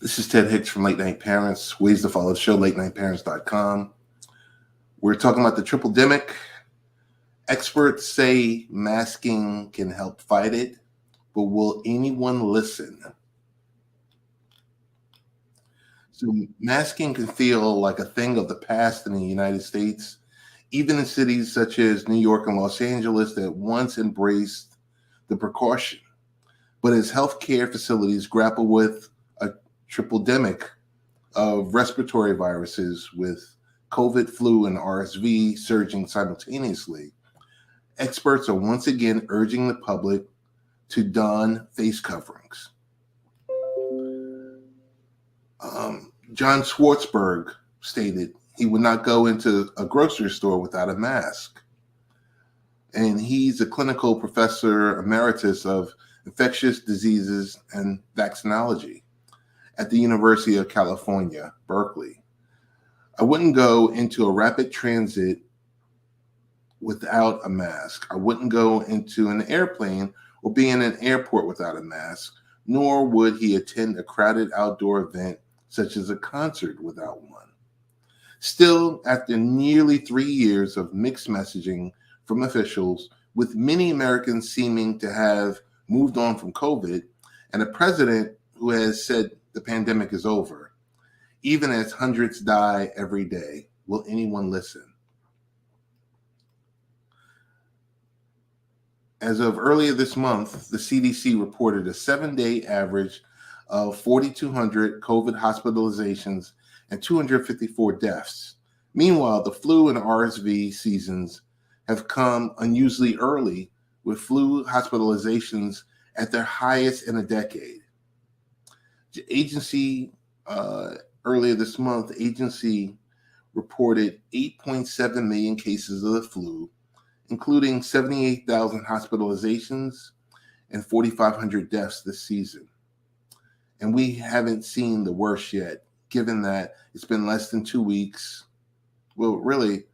This is Ted Hicks from Late Night Parents. Ways to follow the show, latenightparents.com. We're talking about the triple demic. Experts say masking can help fight it, but will anyone listen? So masking can feel like a thing of the past in the United States, even in cities such as New York and Los Angeles that once embraced the precaution. But as healthcare facilities grapple with a triple demic of respiratory viruses with COVID, flu, and RSV surging simultaneously, experts are once again urging the public to don face coverings. John Schwartzberg stated he would not go into a grocery store without a mask. And he's a clinical professor emeritus of infectious diseases and vaccinology at the University of California, Berkeley. I wouldn't go into a rapid transit without a mask. I wouldn't go into an airplane or be in an airport without a mask, nor would he attend a crowded outdoor event such as a concert without one. Still, after nearly 3 years of mixed messaging from officials, with many Americans seeming to have moved on from COVID, and a president who has said the pandemic is over, even as hundreds die every day, will anyone listen? As of earlier this month, the CDC reported a 7-day average of 4,200 COVID hospitalizations and 254 deaths. Meanwhile, the flu and RSV seasons have come unusually early, with flu hospitalizations at their highest in a decade. The agency, earlier this month, the agency reported 8.7 million cases of the flu, including 78,000 hospitalizations and 4,500 deaths this season. And we haven't seen the worst yet, given that it's been less than 2 weeks, well, really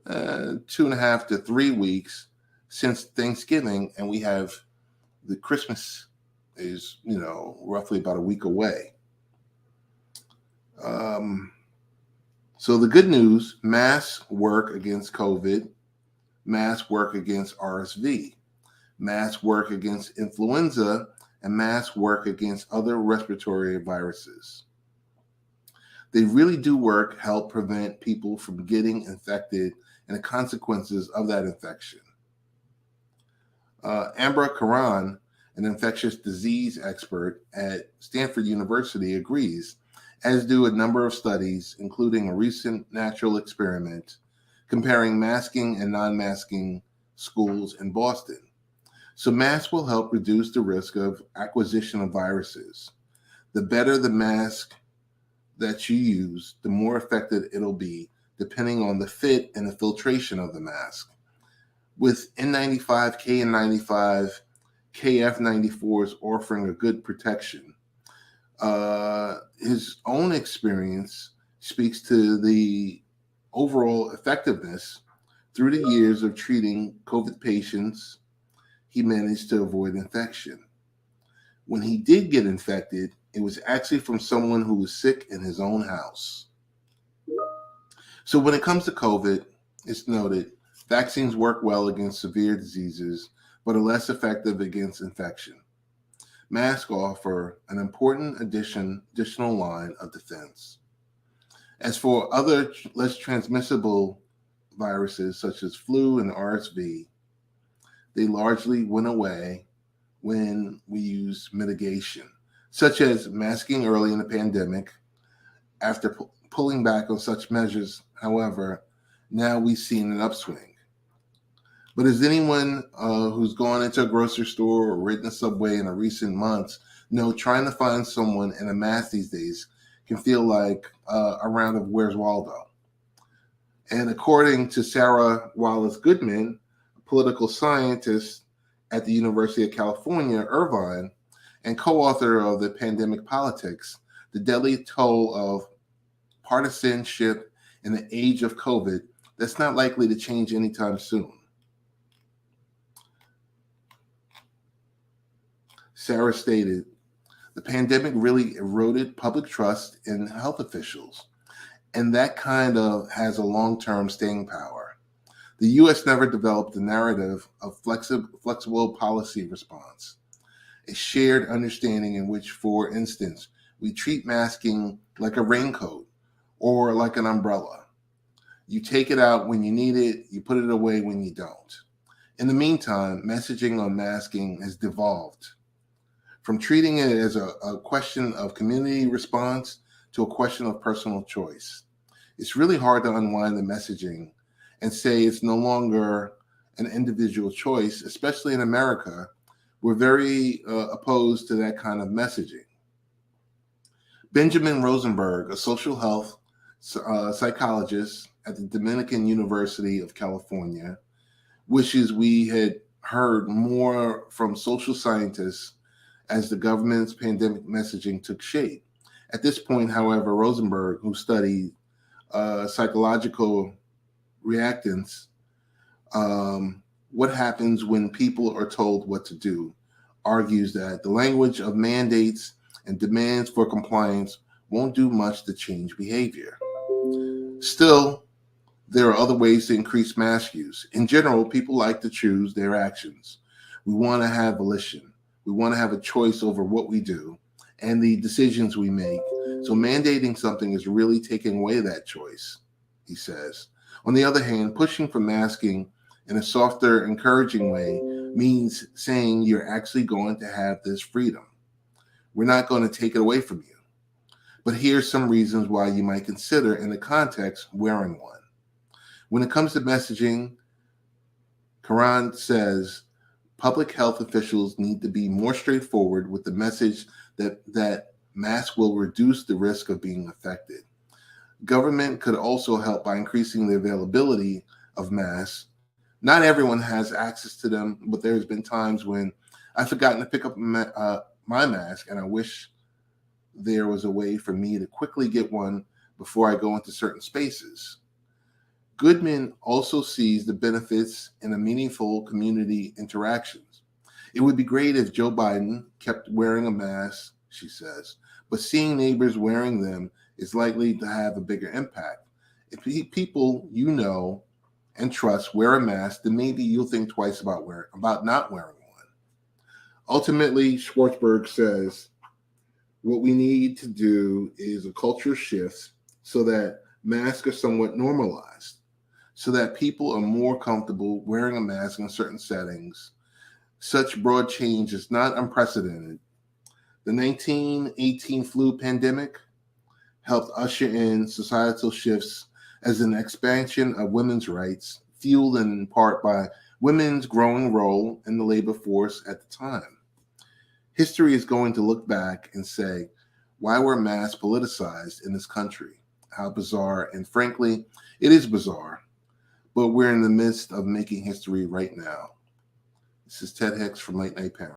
2.5 to 3 weeks since Thanksgiving, and we have the Christmas is, roughly about a week away. So the good news, masks work against COVID, masks work against RSV, masks work against influenza, and masks work against other respiratory viruses. They really do help prevent people from getting infected and the consequences of that infection. Amber Karan, an infectious disease expert at Stanford University, agrees, as do a number of studies, including a recent natural experiment comparing masking and non-masking schools in Boston. So masks will help reduce the risk of acquisition of viruses. The better the mask that you use, the more effective it'll be, depending on the fit and the filtration of the mask. With N95, KN95, KF94s offering a good protection. His own experience speaks to the overall effectiveness. Through the years of treating COVID patients, he managed to avoid infection. When he did get infected, it was actually from someone who was sick in his own house. So when it comes to COVID, it's noted vaccines work well against severe diseases, but are less effective against infection. Masks offer an important additional line of defense. As for other less transmissible viruses such as flu and RSV, they largely went away when we use mitigation, such as masking early in the pandemic. After pulling back on such measures, however, now we've seen an upswing. But as anyone who's gone into a grocery store or ridden a subway in the recent months know, trying to find someone in a mask these days can feel like a round of Where's Waldo. And according to Sarah Wallace Goodman, a political scientist at the University of California, Irvine, and co-author of The Pandemic Politics, the deadly toll of partisanship in the age of COVID, that's not likely to change anytime soon. Sarah stated, The pandemic really eroded public trust in health officials, and that kind of has a long-term staying power. The U.S. never developed a narrative of flexible policy response, a shared understanding in which, for instance, we treat masking like a raincoat or like an umbrella. You take it out when you need it, you put it away when you don't. In the meantime, messaging on masking has devolved from treating it as a question of community response to a question of personal choice. It's really hard to unwind the messaging and say it's no longer an individual choice, especially in America. We're very opposed to that kind of messaging. Benjamin Rosenberg, a social health psychologist at the Dominican University of California, wishes we had heard more from social scientists as the government's pandemic messaging took shape. At this point, however, Rosenberg, who studied psychological reactance, what happens when people are told what to do, argues that the language of mandates and demands for compliance won't do much to change behavior. Still, there are other ways to increase mask use. In general, people like to choose their actions. We want to have volition. We want to have a choice over what we do and the decisions we make. So mandating something is really taking away that choice, he says. On the other hand, pushing for masking in a softer, encouraging way means saying you're actually going to have this freedom. We're not going to take it away from you. But here's some reasons why you might consider, in the context, wearing one. When it comes to messaging, Karan says public health officials need to be more straightforward with the message that masks will reduce the risk of being affected. Government could also help by increasing the availability of masks. Not everyone has access to them, but there's been times when I've forgotten to pick up my mask, and I wish there was a way for me to quickly get one before I go into certain spaces. Goodman also sees the benefits in a meaningful community interactions. It would be great if Joe Biden kept wearing a mask, she says, but seeing neighbors wearing them is likely to have a bigger impact. If people you know and trust wear a mask, then maybe you'll think twice about not wearing one. Ultimately, Schwartzberg says, what we need to do is a culture shift so that masks are somewhat normalized, so that people are more comfortable wearing a mask in certain settings. Such broad change is not unprecedented. The 1918 flu pandemic helped usher in societal shifts as an expansion of women's rights, fueled in part by women's growing role in the labor force at the time. History is going to look back and say, why were masks politicized in this country? How bizarre, and frankly, it is bizarre, but we're in the midst of making history right now. This is Ted Hicks from Late Night Parent.